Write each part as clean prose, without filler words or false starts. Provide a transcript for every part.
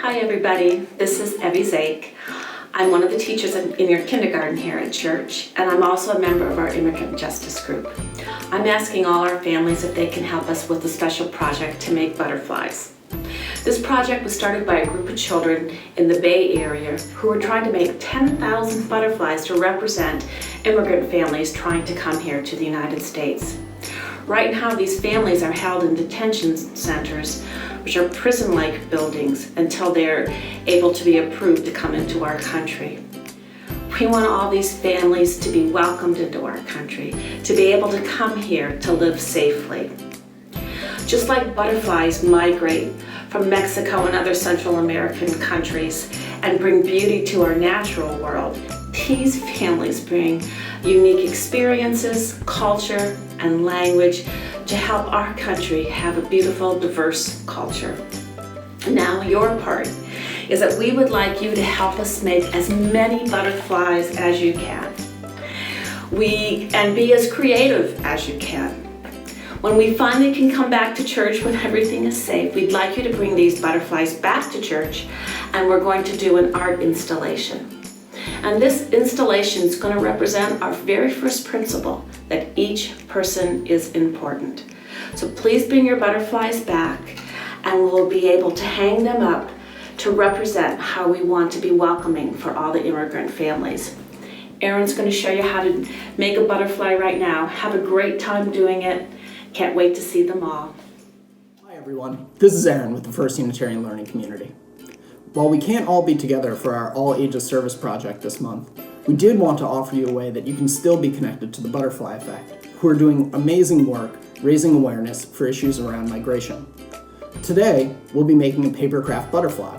Hi everybody, this is Evie Zake. I'm one of the teachers in your kindergarten here at church, and I'm also a member of our Immigrant Justice Group. I'm asking all our families if they can help us with a special project to make butterflies. This project was started by a group of children in the Bay Area who were trying to make 10,000 butterflies to represent immigrant families trying to come here to the United States. Right now, these families are held in detention centers, which are prison-like buildings, until they're able to be approved to come into our country. We want all these families to be welcomed into our country, to be able to come here to live safely. Just like butterflies migrate from Mexico and other Central American countries and bring beauty to our natural world, these families bring unique experiences, culture, and language to help our country have a beautiful, diverse culture. Now, your part is that we would like you to help us make as many butterflies as you can. And be as creative as you can. When we finally can come back to church when everything is safe, we'd like you to bring these butterflies back to church, and we're going to do an art installation. And this installation is going to represent our very first principle, that each person is important. So please bring your butterflies back, and we'll be able to hang them up to represent how we want to be welcoming for all the immigrant families. Aaron's going to show you how to make a butterfly right now. Have a great time doing it. Can't wait to see them all. Hi everyone, this is Aaron with the First Unitarian Learning Community. While we can't all be together for our All Ages Service project this month, we did want to offer you a way that you can still be connected to the Butterfly Effect, who are doing amazing work raising awareness for issues around migration. Today, we'll be making a paper craft butterfly.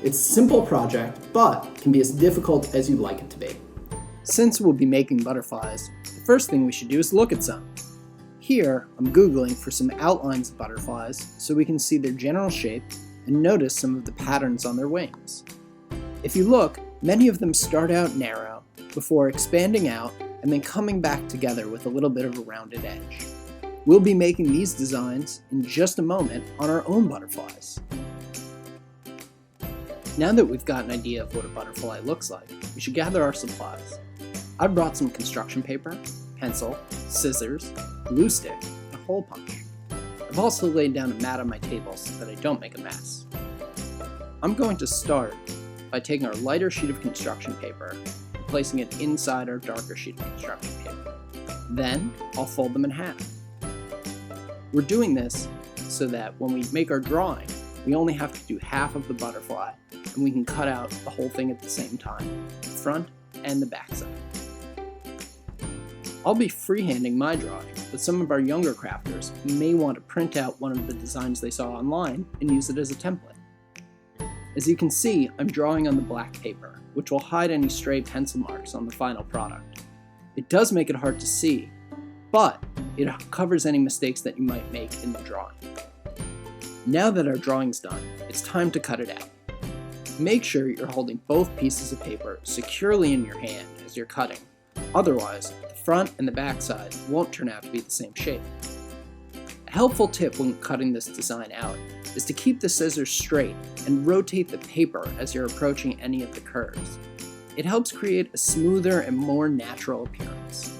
It's a simple project, but can be as difficult as you'd like it to be. Since we'll be making butterflies, the first thing we should do is look at some. Here, I'm Googling for some outlines of butterflies so we can see their general shape and notice some of the patterns on their wings. If you look, many of them start out narrow before expanding out and then coming back together with a little bit of a rounded edge. We'll be making these designs in just a moment on our own butterflies. Now that we've got an idea of what a butterfly looks like, we should gather our supplies. I brought some construction paper, pencil, scissors, glue stick, and a hole punch. I've also laid down a mat on my table so that I don't make a mess. I'm going to start by taking our lighter sheet of construction paper and placing it inside our darker sheet of construction paper. Then, I'll fold them in half. We're doing this so that when we make our drawing, we only have to do half of the butterfly, and we can cut out the whole thing at the same time, the front and the back side. I'll be freehanding my drawing, but some of our younger crafters may want to print out one of the designs they saw online and use it as a template. As you can see, I'm drawing on the black paper, which will hide any stray pencil marks on the final product. It does make it hard to see, but it covers any mistakes that you might make in the drawing. Now that our drawing's done, it's time to cut it out. Make sure you're holding both pieces of paper securely in your hand as you're cutting. Otherwise, the front and the back side won't turn out to be the same shape. A helpful tip when cutting this design out is to keep the scissors straight and rotate the paper as you're approaching any of the curves. It helps create a smoother and more natural appearance.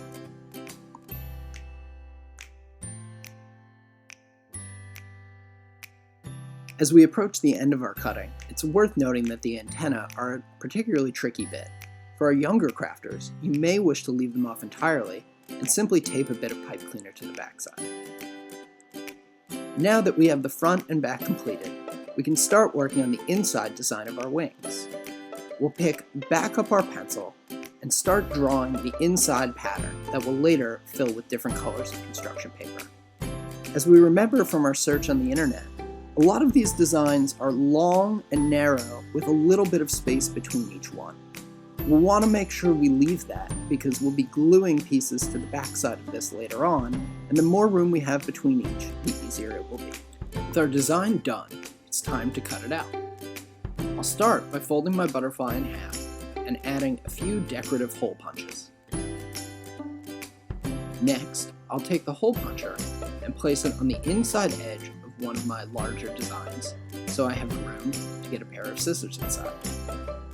As we approach the end of our cutting, it's worth noting that the antennae are a particularly tricky bit. For our younger crafters, you may wish to leave them off entirely and simply tape a bit of pipe cleaner to the backside. Now that we have the front and back completed, we can start working on the inside design of our wings. We'll back up our pencil and start drawing the inside pattern that will later fill with different colors of construction paper. As we remember from our search on the internet, a lot of these designs are long and narrow with a little bit of space between each one. We'll want to make sure we leave that because we'll be gluing pieces to the backside of this later on, and the more room we have between each, the easier it will be. With our design done, it's time to cut it out. I'll start by folding my butterfly in half and adding a few decorative hole punches. Next, I'll take the hole puncher and place it on the inside edge of one of my larger designs so I have room to get a pair of scissors inside.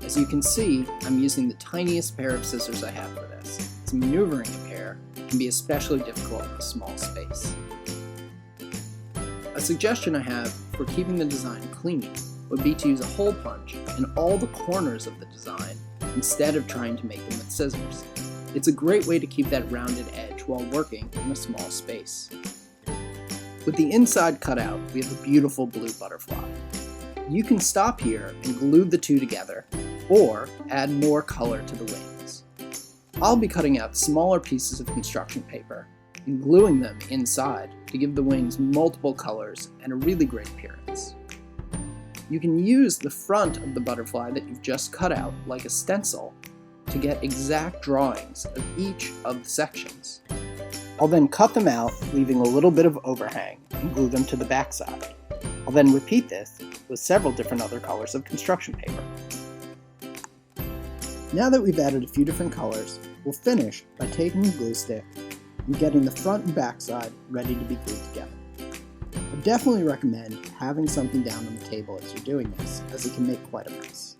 As you can see, I'm using the tiniest pair of scissors I have for this, as maneuvering a pair can be especially difficult in a small space. A suggestion I have for keeping the design clean would be to use a hole punch in all the corners of the design instead of trying to make them with scissors. It's a great way to keep that rounded edge while working in a small space. With the inside cut out, we have a beautiful blue butterfly. You can stop here and glue the two together, or add more color to the wings. I'll be cutting out smaller pieces of construction paper and gluing them inside to give the wings multiple colors and a really great appearance. You can use the front of the butterfly that you've just cut out like a stencil to get exact drawings of each of the sections. I'll then cut them out, leaving a little bit of overhang, and glue them to the backside. I'll then repeat this with several different other colors of construction paper. Now that we've added a few different colors, we'll finish by taking a glue stick and getting the front and back side ready to be glued together. I definitely recommend having something down on the table as you're doing this, as it can make quite a mess.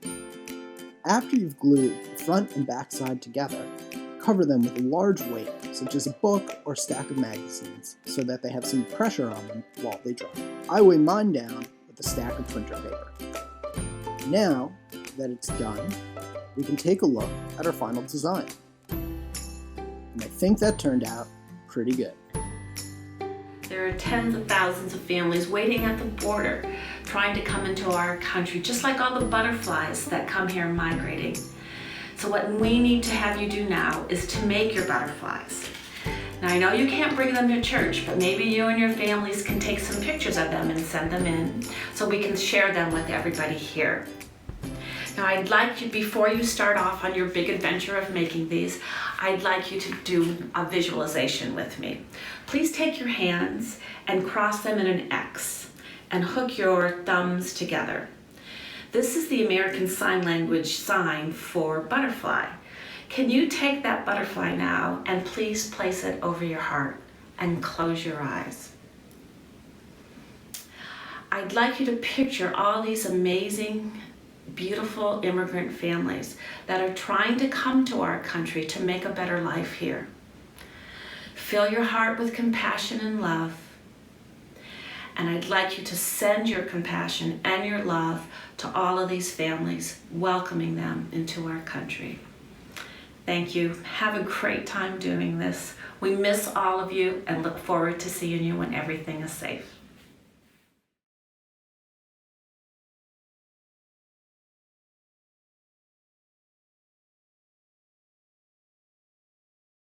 After you've glued the front and back side together, cover them with a large weight, such as a book or stack of magazines, so that they have some pressure on them while they dry. I weigh mine down with a stack of printer paper. Now that it's done, we can take a look at our final design. And I think that turned out pretty good. There are tens of thousands of families waiting at the border, trying to come into our country, just like all the butterflies that come here migrating. So what we need to have you do now is to make your butterflies. Now I know you can't bring them to church, but maybe you and your families can take some pictures of them and send them in so we can share them with everybody here. Now I'd like you, before you start off on your big adventure of making these, I'd like you to do a visualization with me. Please take your hands and cross them in an X and hook your thumbs together. This is the American Sign Language sign for butterfly. Can you take that butterfly now and please place it over your heart and close your eyes? I'd like you to picture all these amazing, beautiful immigrant families that are trying to come to our country to make a better life here. Fill your heart with compassion and love. And I'd like you to send your compassion and your love to all of these families, welcoming them into our country. Thank you. Have a great time doing this. We miss all of you and look forward to seeing you when everything is safe.